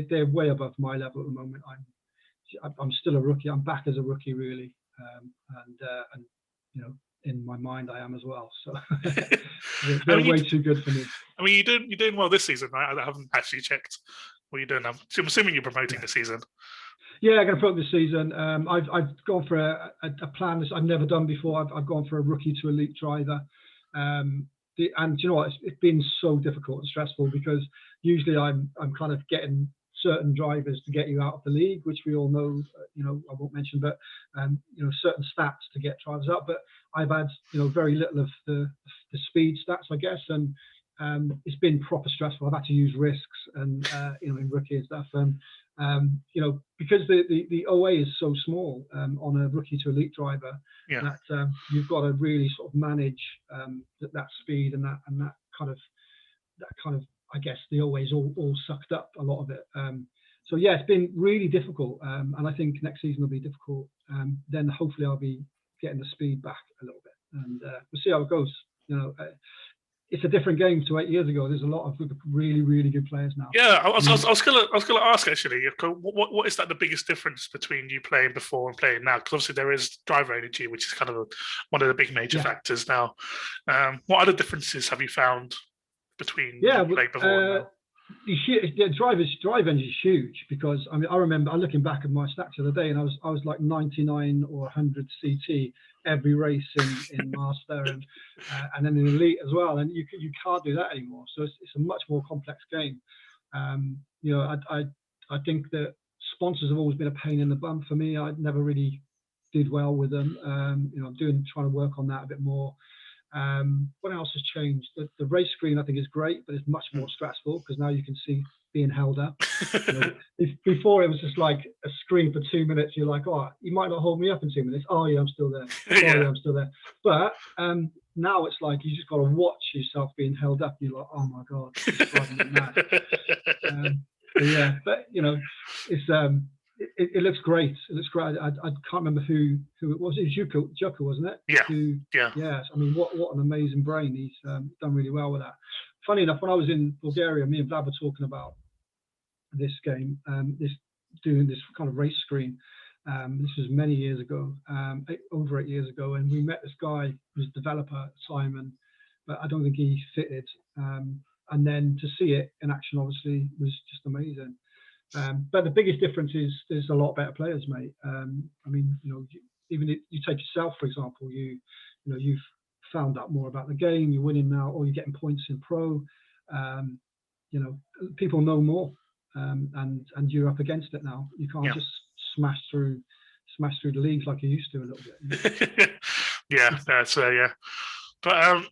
they're way above my level at the moment. I'm still a rookie. I'm back as a rookie, really, and in my mind I am as well. So they're way too good for me. I mean, you're doing well this season, right? I haven't actually checked what you're doing. I'm assuming you're promoting this season. Yeah, I'm going to promote this season. I've gone for a plan I've never done before. I've gone for a rookie to elite driver. And you know what? It's been so difficult and stressful because usually I'm kind of getting certain drivers to get you out of the league, which we all know. I won't mention, but certain stats to get drivers out. But I've had very little of the speed stats, I guess, and it's been proper stressful. I've had to use risks and in rookie and stuff, and because the OA is so small on a rookie to elite driver, that you've got to really sort of manage that speed and that kind of I guess the always all sucked up a lot of it. So yeah, it's been really difficult, and I think next season will be difficult. Then hopefully I'll be getting the speed back a little bit, and we'll see how it goes. It's a different game to 8 years ago. There's a lot of really, really good players now. Yeah, I was gonna ask actually, what is that the biggest difference between you playing before and playing now? Because obviously there is driver energy, which is kind of one of the big major factors now. What other differences have you found between you playing before and now? Drive engine is huge, because I remember looking back at my stats the other day, and I was like 99 or 100 CT every race in Master and then in Elite as well, and you can't do that anymore. So it's a much more complex game. I think that sponsors have always been a pain in the bum for me. I never really did well with them. I'm trying to work on that a bit more. What else has changed? The race screen I think is great, but it's much more stressful because now you can see being held up. Before it was just like a screen for 2 minutes. You're like, oh, you might not hold me up in 2 minutes. Oh yeah, I'm still there. Oh yeah, I'm still there. But now it's like you just got to watch yourself being held up. You're like, oh my god, it's driving me mad. But it's it looks great. It looks great. I can't remember who it was. It was Joko, wasn't it? Yeah. Yes. I mean, what an amazing brain. He's done really well with that. Funny enough, when I was in Bulgaria, me and Vlad were talking about this game, doing this kind of race screen. This was many years ago, over 8 years ago, and we met this guy who was a developer, Simon, but I don't think he fitted. And then to see it in action, obviously, was just amazing. But the biggest difference is there's a lot better players, mate. Even if you take yourself, for example, you've found out more about the game, you're winning now, or you're getting points in pro. People know more, and you're up against it now. You can't just smash through the leagues like you used to a little bit. Yeah, that's yeah. But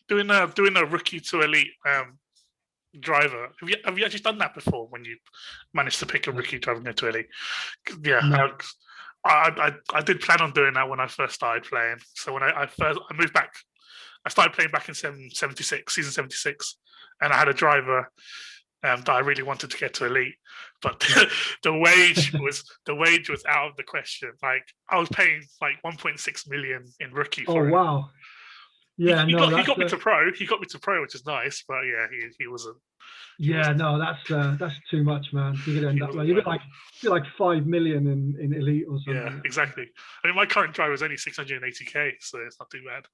doing a rookie to elite driver, have you actually done that before when you managed to pick a rookie driver into elite? Yeah. No. I did plan on doing that when I first started playing. So when I moved back, I started playing back in season 76, and I had a driver that I really wanted to get to elite, but the wage was out of the question. Like I was paying like 1.6 million in rookie for it. Oh wow. Yeah, he got me to pro. He got me to pro, which is nice, but yeah, he wasn't. That's too much, man. You're gonna end up like 5 million in elite or something. Yeah, exactly. I mean, my current driver is only 680k, so it's not too bad.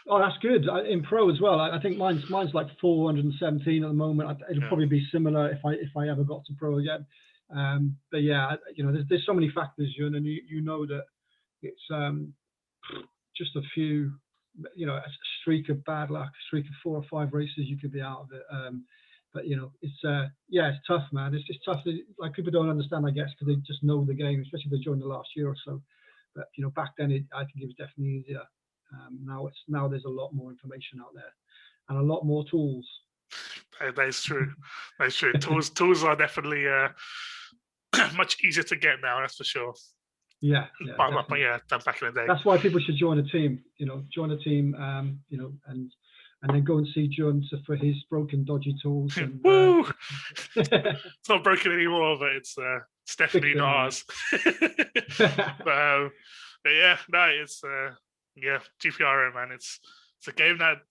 Oh, that's good. In pro as well. I think mine's like 417 at the moment. It'll probably be similar if I ever got to pro again. But yeah, there's so many factors, Jun, and you know that it's just a few. A streak of bad luck, a streak of 4 or 5 races, you could be out of it. But it's tough, man. It's just tough. Like people don't understand, I guess, because they just know the game, especially if they joined the last year or so. But back then, I think it was definitely easier. Now there's a lot more information out there, and a lot more tools. That is true. Tools are definitely much easier to get now. That's for sure. Yeah, but yeah, back in the day. That's why people should join a team. Join a team. And then go and see Jun for his broken, dodgy tools. And, Woo! It's not broken anymore, but it's definitely not ours. But yeah, no, it's GPRO, man. It's a game that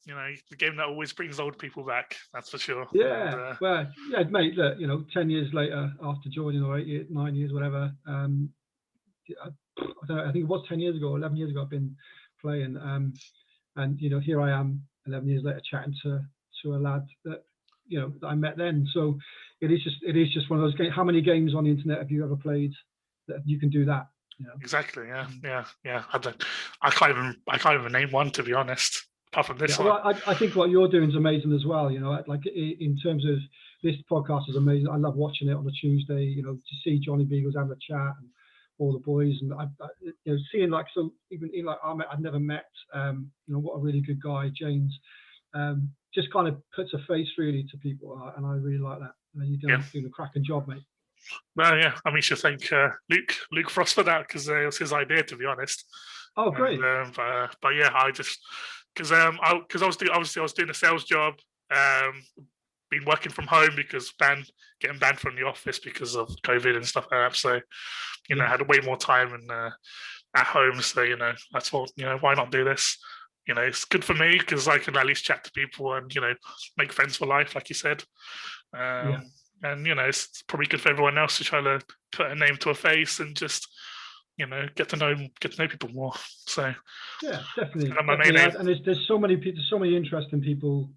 always brings old people back. That's for sure. Yeah, mate. Look, 10 years later after joining, or 8 years, 9 years, whatever. I don't know, I think it was 10 years ago, 11 years ago I've been playing, and here I am 11 years later chatting to a lad that that I met then. So it is just one of those games. How many games on the internet have you ever played that you can do that? Exactly. Yeah. I can't even name one, to be honest, apart from this one. Well, I think what you're doing is amazing as well. Like in terms of this podcast is amazing. I love watching it on a Tuesday. To see Johnny Beagles have a chat and all the boys, and I seeing even like Ahmed I'd never met. What a really good guy, James. Just kind of puts a face really to people, and I really like that. You're doing a cracking job, mate. Well, yeah, I mean, should thank Luke Frost for that, because it was his idea, to be honest. Oh, great. But yeah, because I was doing a sales job, been working from home because getting banned from the office because of COVID and stuff like that. So, I had way more time at home. So, I thought, why not do this? It's good for me because I can at least chat to people and, make friends for life, like you said. And, it's probably good for everyone else to try to put a name to a face and just, get to know people more. So yeah, definitely. My main aim. And there's so many people, so many interesting people,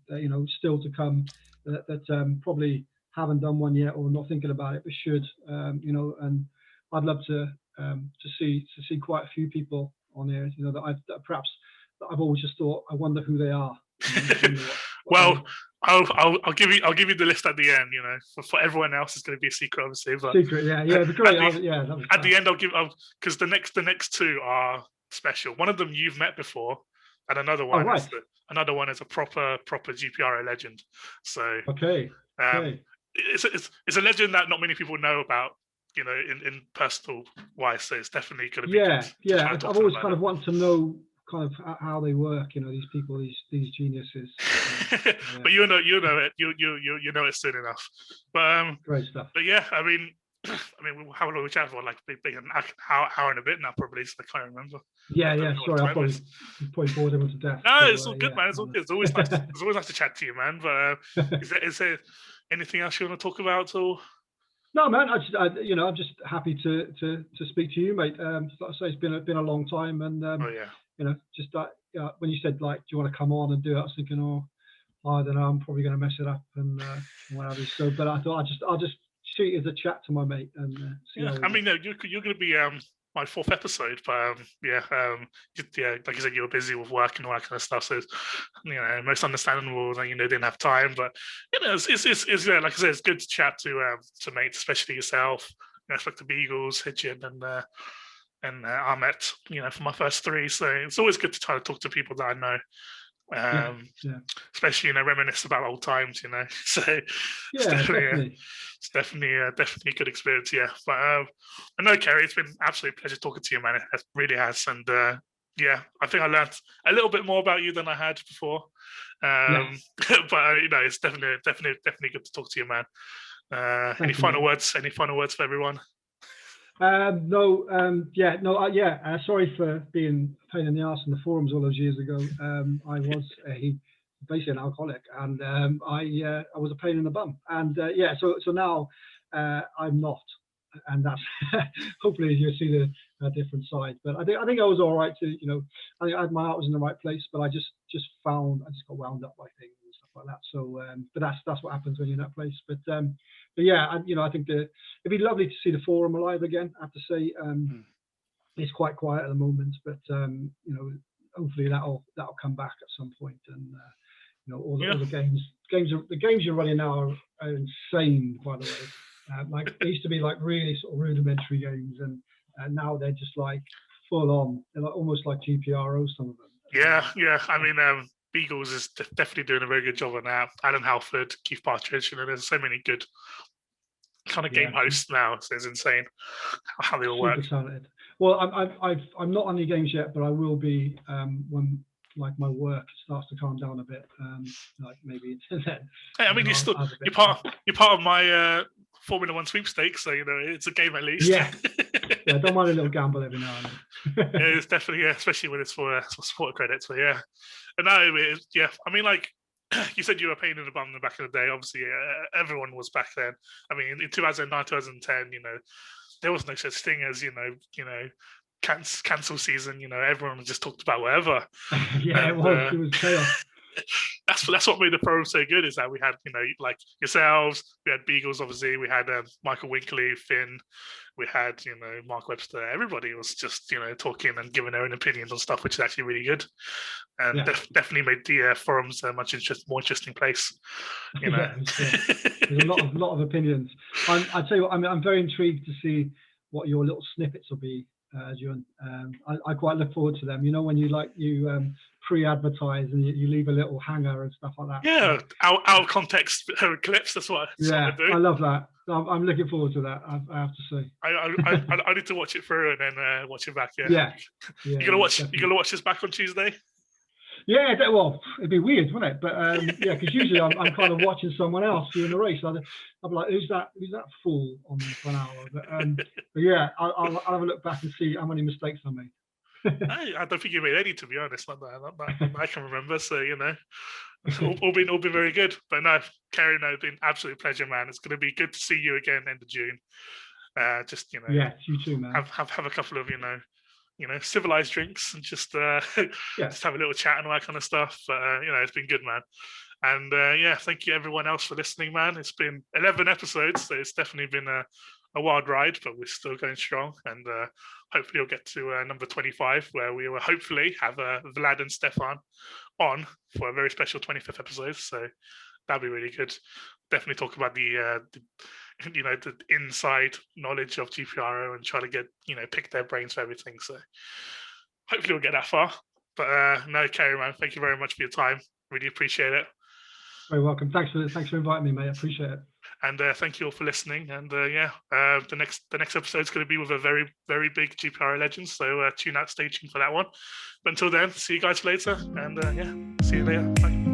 still to come that probably haven't done one yet or not thinking about it, but should. And I'd love to see quite a few people on here. That I've always just thought, I wonder who they are. Well, I'll give you the list at the end. For everyone else, it's going to be a secret, obviously. But secret, yeah, great. At the end, I'll give because the next two are special. One of them you've met before, and another one is a proper GPRO legend. So okay. It's a legend that not many people know about. In personal wise, so it's definitely going to be good. I've always kind of wanted to know kind of how they work, these people, these geniuses. But you know it. You know it soon enough. But great stuff. But yeah, I mean, how long we chat for? Like an hour and a bit now, probably. So I can't remember. Yeah. Sorry, I'm probably bored everyone to death. No, it's all good, man. It's all good. It's always nice to chat to you, man. But is there anything else you want to talk about at all? No, man. I'm just happy to speak to you, mate. Like I say, it's been a long time, and just when you said, like, do you want to come on and do it, I was thinking, I don't know, I'm probably going to mess it up and what have you. So, but I thought I'll just shoot it as a chat to my mate and see. Yeah, I mean, no, you're going to be my fourth episode, but like you said, you were busy with work and all that kind of stuff. So, most understandable that didn't have time. But it's like I said, it's good to chat to mates, especially yourself. Like the Beagles, Hitchin, and Ahmet. For my first three. So it's always good to try to talk to people that I know. Especially reminisce about old times. So it's definitely a good experience. Yeah, but I know, Keri, it's been an absolute pleasure talking to you, man. It really has, and I think I learned a little bit more about you than I had before. But it's definitely good to talk to you, man. Any final words for everyone? Sorry for being a pain in the ass in the forums all those years ago. I was basically an alcoholic, and I was a pain in the bum. And so now I'm not, and that's hopefully you'll see the different side. But I think I was all right to, I think my heart was in the right place, but I just got wound up by things and stuff like that. So, but that's what happens when you're in that place. But I think it'd be lovely to see the forum alive again. I have to say, it's quite quiet at the moment, but hopefully that'll come back at some point. And all the games you're running now are insane, by the way. Like they used to be like really sort of rudimentary games, and now they're just like full on. They're like almost like GPRO, some of them. Yeah. I mean, Beagles is definitely doing a very good job on that. Alan Halford, Keith Partridge, there's so many good kind of game hosts now. So it's insane how they all work. Talented. Well, I'm not on any games yet, but I will be when like my work starts to calm down a bit. Like maybe then. Hey, I mean, you're part of my Formula One sweepstakes, so it's a game at least. Yeah, don't mind a little gamble every now and then. It's definitely especially when it's for sport credits. So yeah, and now I mean, like you said, you were a pain in the bum back in the day. Obviously, everyone was back then. I mean, in 2009, 2010, there was no such thing as cancel season. Everyone just talked about whatever. It was chaos. That's what made the program so good, is that we had like yourselves, we had Beagles, obviously, we had Michael Winkley, Finn, we had Mark Webster. Everybody was just talking and giving their own opinions on stuff, which is actually really good, and definitely made the forums a much more interesting place. There's a lot of opinions. I tell you what, I'm very intrigued to see what your little snippets will be, Jun. I quite look forward to them. When you pre-advertise and you leave a little hanger and stuff like that. Yeah, out of context clips. That's what I do. I love that. I'm looking forward to that. I have to say. I need to watch it through and then watch it back. Yeah. You're gonna watch this back on Tuesday? Yeah, well, it'd be weird, wouldn't it? But yeah, because usually I'm kind of watching someone else doing the race. I'll be like, who's that fool on there for an hour? But yeah, I'll have a look back and see how many mistakes I made. I don't think you made any, to be honest. Not that I can remember. So it's all been very good. But no, Keri, no, it's been absolute pleasure, man. It's going to be good to see you again end of June. Just yeah, you too, man. Have a couple of civilized drinks and just just have a little chat and all that kind of stuff. But it's been good, man. And thank you everyone else for listening, man. It's been 11 episodes, so it's definitely been a wild ride, but we're still going strong. And hopefully we'll get to number 25, where we will hopefully have Vlad and Stefan on for a very special 25th episode. So that'll be really good. Definitely talk about the inside knowledge of GPRO and try to get pick their brains for everything. So hopefully we'll get that far. But no, Keri, man, thank you very much for your time. Really appreciate it. Very welcome. Thanks for inviting me, mate. I appreciate it. And thank you all for listening. And the next episode is going to be with a very, very big GPRO legend. So tune out, stay tuned for that one. But until then, see you guys later. And see you later. Bye.